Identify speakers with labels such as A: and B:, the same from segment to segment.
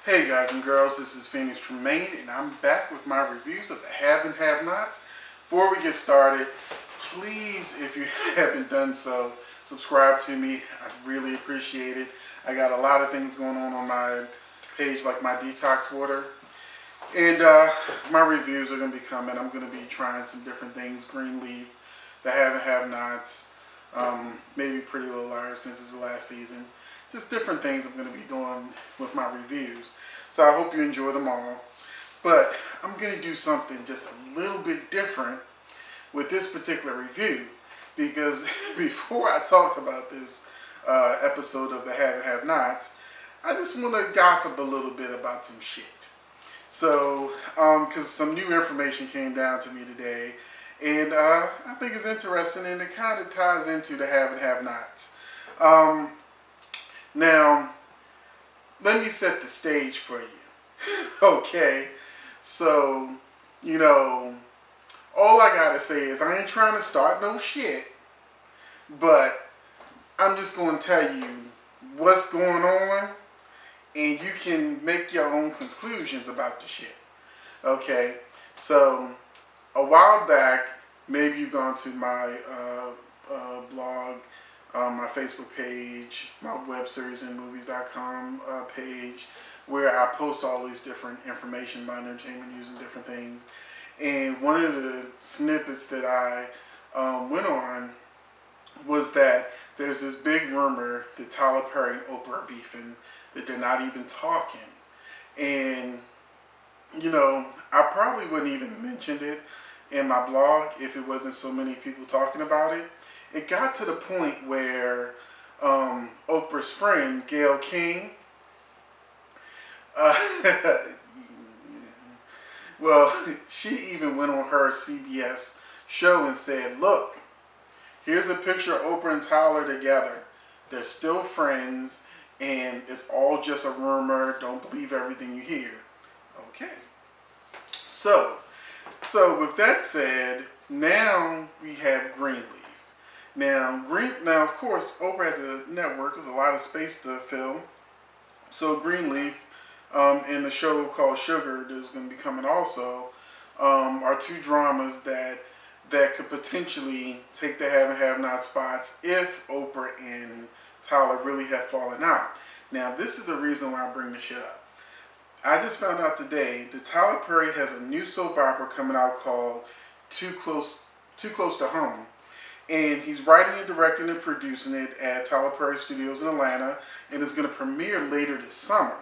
A: Hey guys and girls, this is Tremayne, and I'm back with my reviews of the have and have-nots. Before we get started, please, if you haven't done so, subscribe to me. I really appreciate it. I got a lot of things going on my page, like my detox water. And my reviews are going to be coming. I'm going to be trying some different things. Green leaf, the have and have-nots, maybe Pretty Little Liars since it's the last season. Just different things I'm going to be doing with my reviews. So I hope you enjoy them all. But I'm going to do something just a little bit different with this particular review. Because before I talk about this episode of the have and have-nots, I just want to gossip a little bit about some shit. So, because some new information came down to me today, and I think it's interesting, and it kind of ties into the have and have-nots. Now, let me set the stage for you. Okay, so, all I gotta say is I ain't trying to start no shit, but I'm just gonna tell you what's going on, and you can make your own conclusions about the shit. Okay, so a while back, maybe you've gone to my blog, my Facebook page, my webseriesandmovies.com page, where I post all these different information about entertainment news and different things. And one of the snippets that I went on was that there's this big rumor that Tyler Perry and Oprah are beefing, that they're not even talking. And, I probably wouldn't even mentioned it in my blog if it wasn't so many people talking about it. It got to the point where Oprah's friend, Gayle King, well, she even went on her CBS show and said, look, here's a picture of Oprah and Tyler together. They're still friends, and it's all just a rumor. Don't believe everything you hear. Okay. So with that said, now we have Greenleaf. Now, of course, Oprah has a network. There's a lot of space to fill. So Greenleaf, in the show called Sugar, that's going to be coming also, are two dramas that could potentially take the have and have-not spots if Oprah and Tyler really have fallen out. Now, this is the reason why I bring this shit up. I just found out today that Tyler Perry has a new soap opera coming out called Too Close to Home. And he's writing and directing and producing it at Tyler Perry Studios in Atlanta, and it's going to premiere later this summer.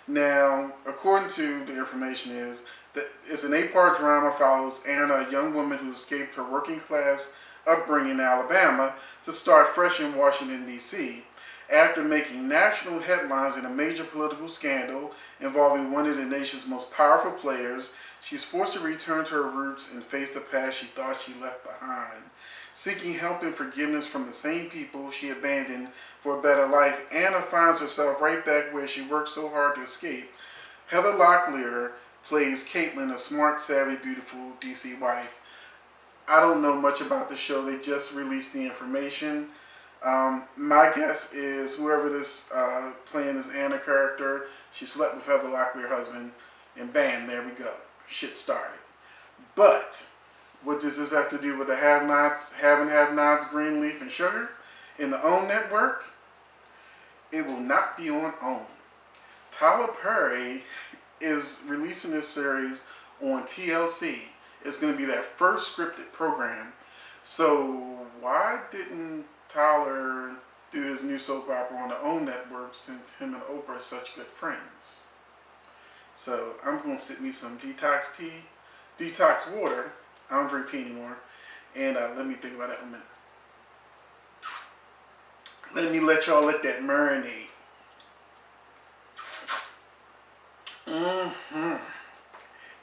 A: Now, according to the information, is that it's an 8-part drama, follows Anna, a young woman who escaped her working class upbringing in Alabama to start fresh in Washington, D.C. After making national headlines in a major political scandal involving one of the nation's most powerful players, she's forced to return to her roots and face the past she thought she left behind. Seeking help and forgiveness from the same people she abandoned for a better life, Anna finds herself right back where she worked so hard to escape. Heather Locklear plays Caitlin, a smart, savvy, beautiful DC wife. I don't know much about the show. They just released the information. My guess is whoever this playing this Anna character, she slept with Heather Locklear's husband, and bam, there we go. Shit started. But what does this have to do with the have-nots, have and have-nots, Greenleaf, and Sugar? In the OWN network, it will not be on OWN. Tyler Perry is releasing this series on TLC. It's going to be their first scripted program. So why didn't Tyler do his new soap opera on the OWN network, since him and Oprah are such good friends? So I'm going to sip me some detox water. I don't drink tea anymore. And let me think about it a minute. Let me let y'all let that marinate.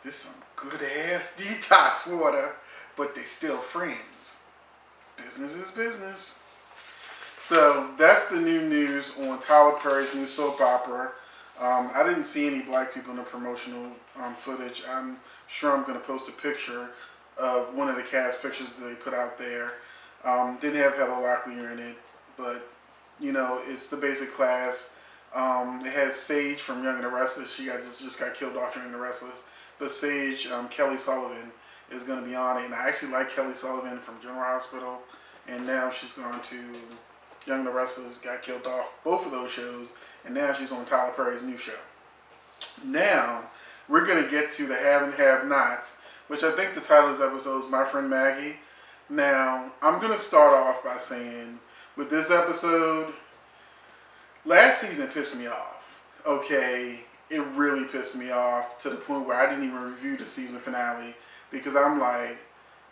A: This is some good ass detox water, but they still friends. Business is business. So that's the new news on Tyler Perry's new soap opera. I didn't see any black people in the promotional footage. I'm sure I'm going to post a picture of one of the cast pictures that they put out there. Didn't have Heather Locklear in it, but it's the basic It has Sage from Young and the Restless. She just got killed off Young and the Restless. But Sage, Kelly Sullivan, is going to be on it. And I actually like Kelly Sullivan from General Hospital. And now she's gone to Young and the Restless, got killed off both of those shows. And now she's on Tyler Perry's new show. Now, we're going to get to the have and have-nots, which I think the title of this episode is My Friend Maggie. Now, I'm going to start off by saying, with this episode, last season pissed me off. Okay, it really pissed me off to the point where I didn't even review the season finale because I'm like,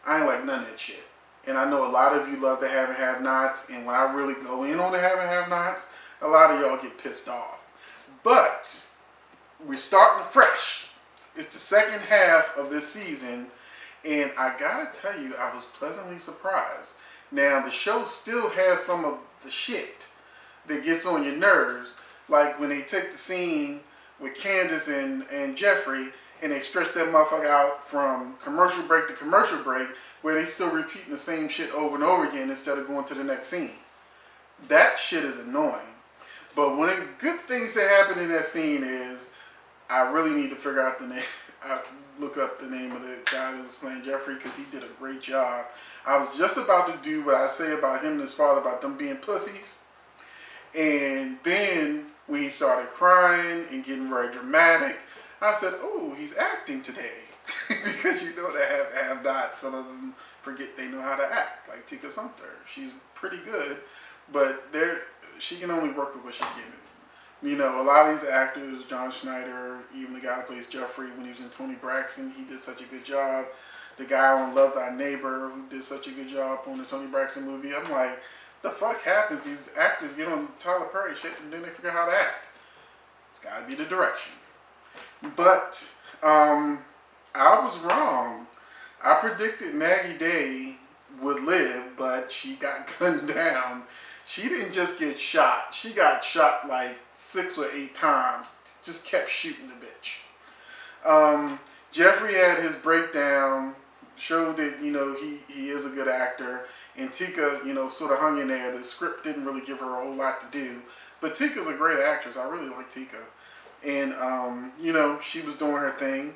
A: I ain't like none of that shit. And I know a lot of you love the have and have-nots, and when I really go in on the have and have-nots, a lot of y'all get pissed off. But we're starting fresh. It's the second half of this season, and I gotta tell you, I was pleasantly surprised. Now, the show still has some of the shit that gets on your nerves, like when they take the scene with Candace and Jeffrey, and they stretch that motherfucker out from commercial break to commercial break, where they still repeating the same shit over and over again instead of going to the next scene. That shit is annoying. But one of the good things that happen in that scene is, I really need to figure out the name. I look up the name of the guy that was playing Jeffrey because he did a great job. I was just about to do what I say about him and his father about them being pussies. And then when he started crying and getting very dramatic, I said, oh, he's acting today. Because you know they have not. Some of them forget they know how to act. Like Tika Sumpter. She's pretty good, but she can only work with what she's given. You know, a lot of these actors, John Schneider, even the guy that plays Jeffrey when he was in Tony Braxton, he did such a good job. The guy on Love Thy Neighbor who did such a good job on the Tony Braxton movie. I'm like, the fuck happens? These actors get on Tyler Perry shit and then they figure out how to act. It's got to be the direction. But I was wrong. I predicted Maggie Day would live, but she got gunned down. She didn't just get shot. She got shot like 6 or 8 times. Just kept shooting the bitch. Jeffrey had his breakdown, showed that, you know, he is a good actor. And Tika, you know, sort of hung in there. The script didn't really give her a whole lot to do. But Tika's a great actress. I really like Tika. And, you know, she was doing her thing.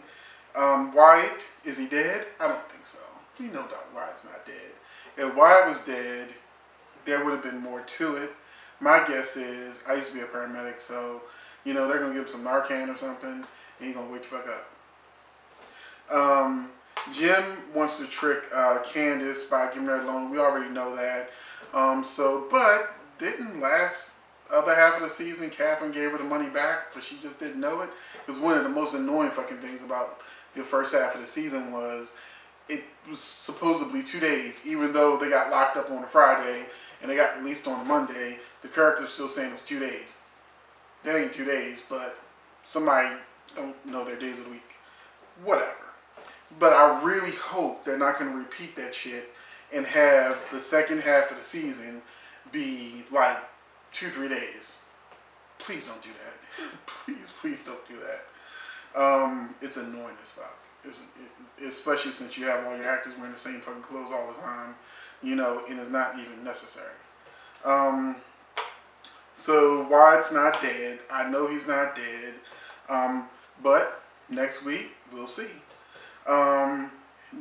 A: Wyatt, is he dead? I don't think so. We know that Wyatt's not dead. If Wyatt was dead, there would have been more to it. My guess is, I used to be a paramedic, so, you know, they're going to give him some Narcan or something, and he's going to wake the fuck up. Jim wants to trick Candace by giving her a loan. We already know that. But didn't last other half of the season, Catherine gave her the money back, but she just didn't know it. Because one of the most annoying fucking things about the first half of the season was it was supposedly 2 days, even though they got locked up on a Friday and they got released on a Monday. The character's still saying it was 2 days. That ain't 2 days, but somebody don't know their days of the week. Whatever. But I really hope they're not going to repeat that shit and have the second half of the season be like 2-3 days. Please don't do that. Please don't do that. It's annoying as fuck. Especially since you have all your actors wearing the same fucking clothes all the time, you know, and it's not even necessary. So Wyatt's not dead. I know he's not dead. But next week we'll see.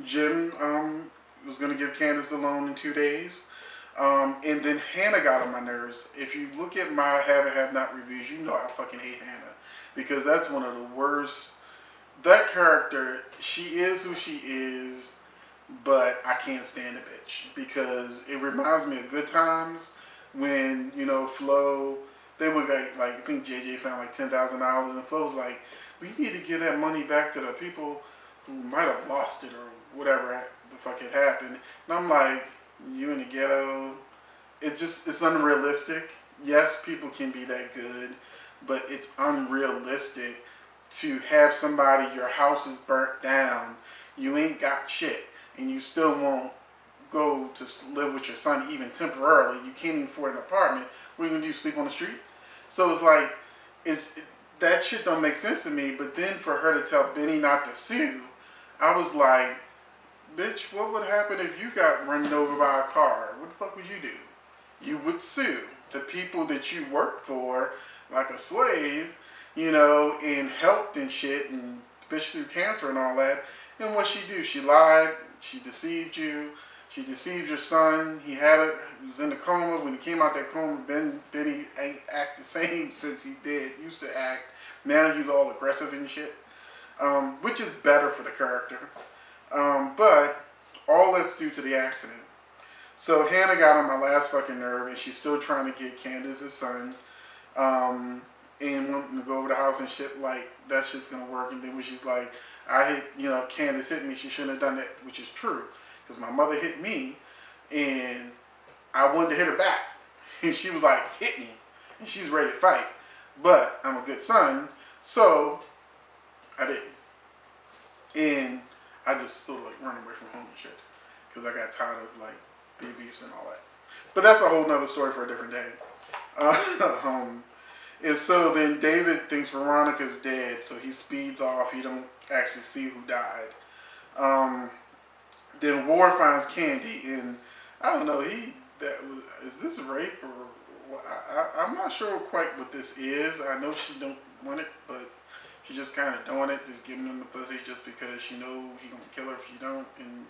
A: Jim was going to give Candace the loan in 2 days. And then Hannah got on my nerves. If you look at my have and have not reviews, you know I fucking hate Hannah. Because that's one of the worst. That character, she is who she is, but I can't stand the bitch. Because it reminds me of Good Times when, you know, Flo, they would like I think JJ found like $10,000 and Flo was like, we need to give that money back to the people who might have lost it or whatever the fuck had happened. And I'm like, you in the ghetto, it's unrealistic. Yes, people can be that good, but it's unrealistic to have somebody, your house is burnt down, you ain't got shit, and you still won't go to live with your son even temporarily. You can't even afford an apartment. What are you going to do, sleep on the street? So it's like, that shit don't make sense to me. But then for her to tell Benny not to sue, I was like, bitch, what would happen if you got run over by a car? What the fuck would you do? You would sue. The people that you work for like a slave, you know, and helped and shit and bitched through cancer and all that. And what she do? She lied. She deceived you. She deceived your son. He had it. He was in the coma. When he came out that coma, Benny ain't act the same since he did. Used to act. Now he's all aggressive and shit, which is better for the character. But all that's due to the accident. So Hannah got on my last fucking nerve, and she's still trying to get Candace's son, and wanting to go over the house and shit like that shit's gonna work. And then when she's like, I hit, you know, Candace hit me, she shouldn't have done that, which is true, because my mother hit me, and I wanted to hit her back, and she was like, hit me, and she's ready to fight, but I'm a good son, so I didn't, and I just sort of like run away from home and shit, because I got tired of like the abuse and all that. But that's a whole nother story for a different day. And so then David thinks Veronica's dead, so he speeds off. He don't actually see who died. Then Ward finds Candy, and I don't know. Is this rape or I'm not sure quite what this is. I know she don't want it, but she's just kind of doing it, just giving him the pussy just because she know he gonna kill her if she don't. And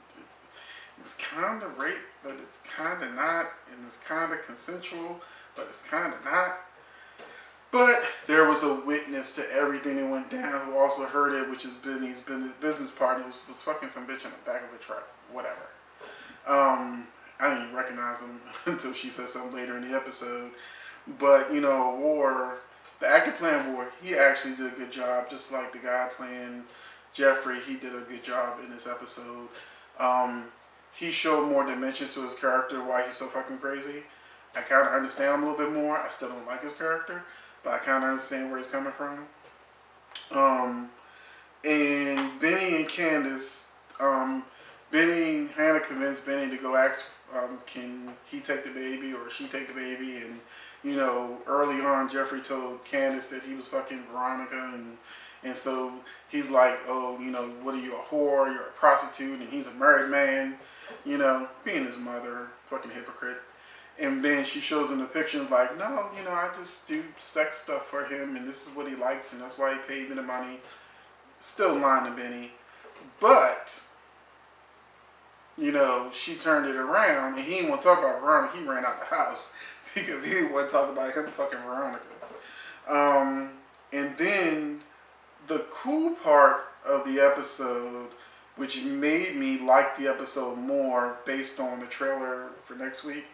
A: it's kind of rape, but it's kind of not, and it's kind of consensual, but it's kind of not. But there was a witness to everything that went down who also heard it, which is Benny's business partner, was fucking some bitch in the back of a truck, whatever. I didn't even recognize him until she said something later in the episode. But, you know, the actor playing Ward, he actually did a good job, just like the guy playing Jeffrey, he did a good job in this episode. He showed more dimensions to his character, why he's so fucking crazy. I kind of understand him a little bit more. I still don't like his character, but I kind of understand where he's coming from. And Benny and Candace, Hannah convinced Benny to go ask, can he take the baby or she take the baby? And, you know, early on, Jeffrey told Candace that he was fucking Veronica, and so he's like, oh, you know, what are you, a whore? You're a prostitute, and he's a married man, you know, being his mother, fucking hypocrite. And then she shows him the pictures like, no, you know, I just do sex stuff for him, and this is what he likes, and that's why he paid me the money. Still lying to Benny. But, you know, she turned it around, and he didn't want to talk about Veronica. He ran out the house because he didn't want to talk about him fucking Veronica. And then the cool part of the episode, which made me like the episode more based on the trailer for next week,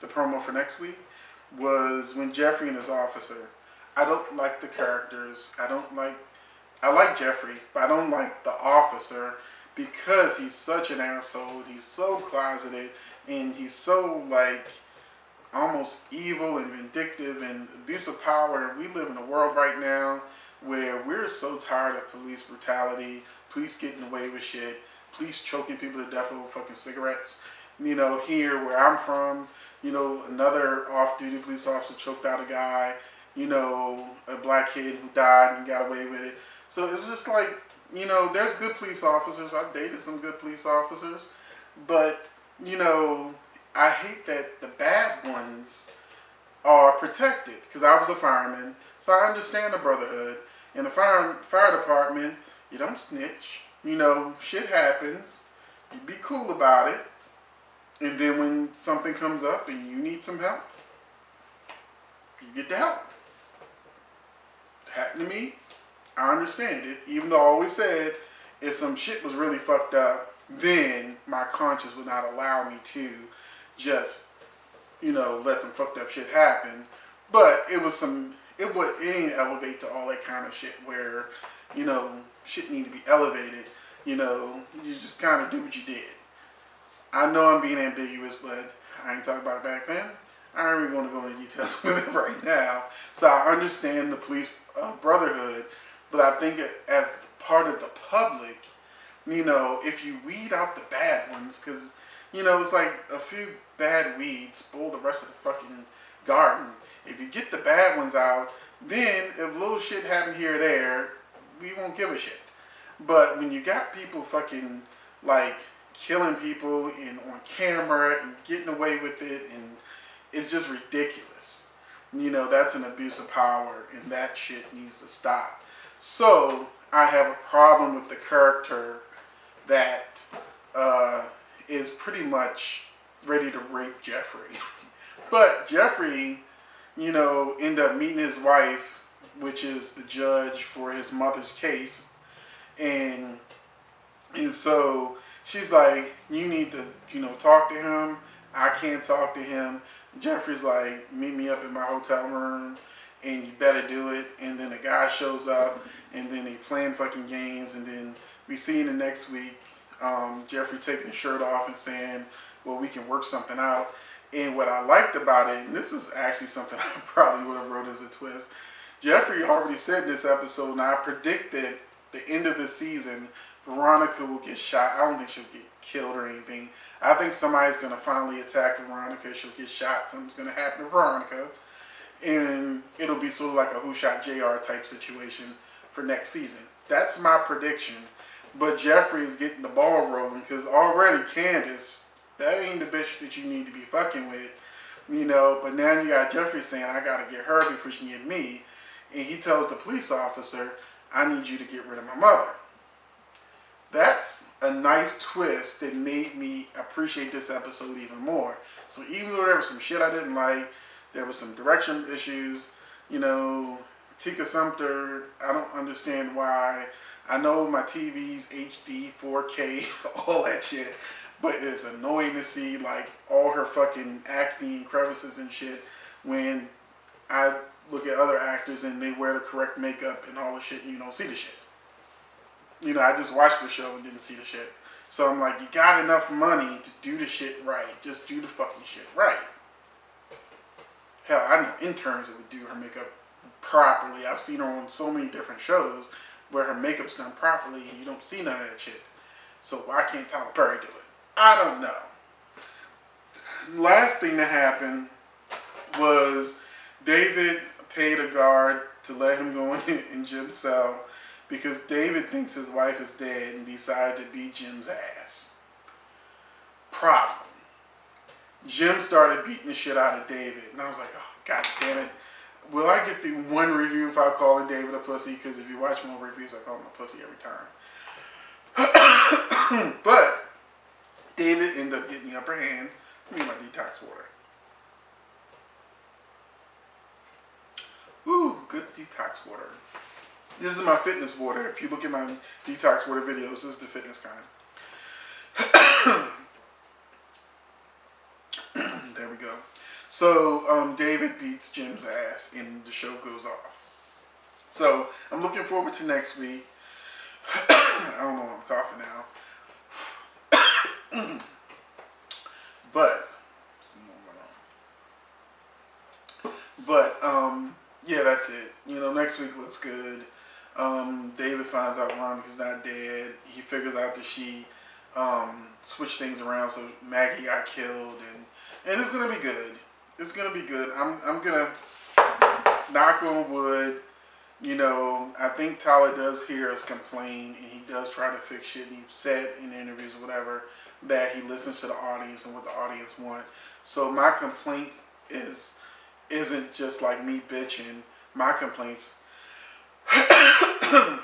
A: the promo for next week, was when Jeffrey and his officer. I don't like the characters. I like Jeffrey, but I don't like the officer because he's such an asshole. He's so closeted, and he's so like almost evil and vindictive and abuse of power. We live in a world right now where we're so tired of police brutality, police getting away with shit, police choking people to death over fucking cigarettes. You know, here where I'm from, you know, another off-duty police officer choked out a guy, you know, a black kid who died and got away with it. So it's just like, you know, there's good police officers. I've dated some good police officers. But, you know, I hate that the bad ones are protected. Because I was a fireman, so I understand the brotherhood. In the fire department, you don't snitch. You know, shit happens. You be cool about it. And then when something comes up and you need some help, you get the help. It happened to me. I understand it. Even though I always said if some shit was really fucked up, then my conscience would not allow me to just, you know, let some fucked up shit happen. But it didn't elevate to all that kind of shit where, you know, shit need to be elevated. You know, you just kind of do what you did. I know I'm being ambiguous, but I ain't talking about it back then. I ain't really going to go into details with it right now. So I understand the police brotherhood, but I think as part of the public, you know, if you weed out the bad ones, because, you know, it's like a few bad weeds spoil the rest of the fucking garden. If you get the bad ones out, then if little shit happen here or there, we won't give a shit. But when you got people fucking, like, killing people and on camera and getting away with it, and it's just ridiculous. You know, that's an abuse of power, and that shit needs to stop. So I have a problem with the character that is pretty much ready to rape Jeffrey. But Jeffrey, you know, ended up meeting his wife, which is the judge for his mother's case, and so she's like, you need to, you know, talk to him. I can't talk to him. Jeffrey's like, meet me up in my hotel room, and you better do it. And then the guy shows up, and then they playing fucking games, and then we see in the next week, Jeffrey taking his shirt off and saying, well, we can work something out. And what I liked about it, and this is actually something I probably would have wrote as a twist, Jeffrey already said in this episode, and I predicted the end of the season, Veronica will get shot. I don't think she'll get killed or anything. I think somebody's going to finally attack Veronica. She'll get shot. Something's going to happen to Veronica. And it'll be sort of like a Who Shot JR type situation for next season. That's my prediction. But Jeffrey is getting the ball rolling because already Candace, that ain't the bitch that you need to be fucking with. You know, but now you got Jeffrey saying, I got to get her before she can get me. And he tells the police officer, I need you to get rid of my mother. That's a nice twist that made me appreciate this episode even more. So even though there was some shit I didn't like, there was some direction issues, you know, Tika Sumpter, I don't understand why. I know my TV's HD, 4K, all that shit, but it's annoying to see like all her fucking acne and crevices and shit when I look at other actors and they wear the correct makeup and all the shit and you don't see the shit. You know, I just watched the show and didn't see the shit. So I'm like, you got enough money to do the shit right. Just do the fucking shit right. Hell, I know interns that would do her makeup properly. I've seen her on so many different shows where her makeup's done properly and you don't see none of that shit. So why can't Tyler Perry do it? I don't know. Last thing that happened was David paid a guard to let him go in Jim's cell because David thinks his wife is dead and decided to beat Jim's ass. Problem. Jim started beating the shit out of David. And I was like, oh, god damn it. Will I get through one review without calling David a pussy? Because if you watch more reviews, I call him a pussy every time. But David ended up getting the upper hand. Give me my detox water. Ooh, good detox water. This is my fitness water. If you look at my detox water videos, this is the fitness kind. There we go. So David beats Jim's ass and the show goes off. So I'm looking forward to next week. I don't know why I'm coughing now. Yeah, that's it. You know, next week looks good. David finds out Veronica's not dead. He figures out that she switched things around so Maggie got killed, and it's gonna be good. It's gonna be good. I'm gonna knock on wood. You know, I think Tyler does hear us complain, and he does try to fix shit. And he said in interviews or whatever that he listens to the audience and what the audience want. So my complaint isn't just like me bitching. My complaints are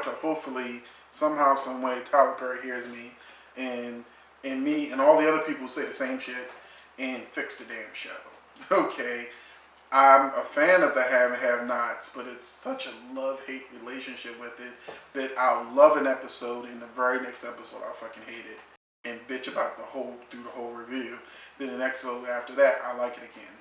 A: to hopefully somehow, some way, Tyler Perry hears me and me and all the other people who say the same shit and fix the damn show. Okay. I'm a fan of the have and have nots, but it's such a love-hate relationship with it that I'll love an episode and the very next episode I'll fucking hate it and bitch about through the whole review. Then the next episode after that, I like it again.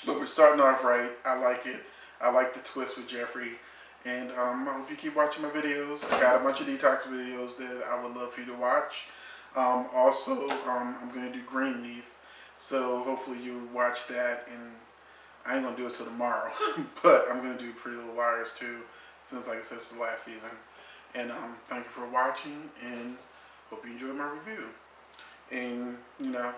A: But we're starting off right. I like it. I like the twist with Jeffrey. And I hope you keep watching my videos. I got a bunch of detox videos that I would love for you to watch. Also, I'm going to do Greenleaf. So hopefully you watch that, and I ain't going to do it till tomorrow. But I'm going to do Pretty Little Liars too, since like I said, it's the last season. And thank you for watching, and hope you enjoyed my review. And, you know,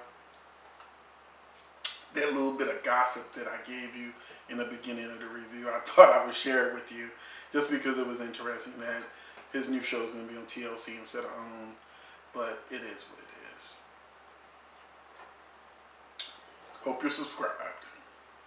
A: that little bit of gossip that I gave you in the beginning of the review, I thought I would share it with you just because it was interesting that his new show is going to be on TLC instead of OWN, but it is what it is. Hope you're subscribed.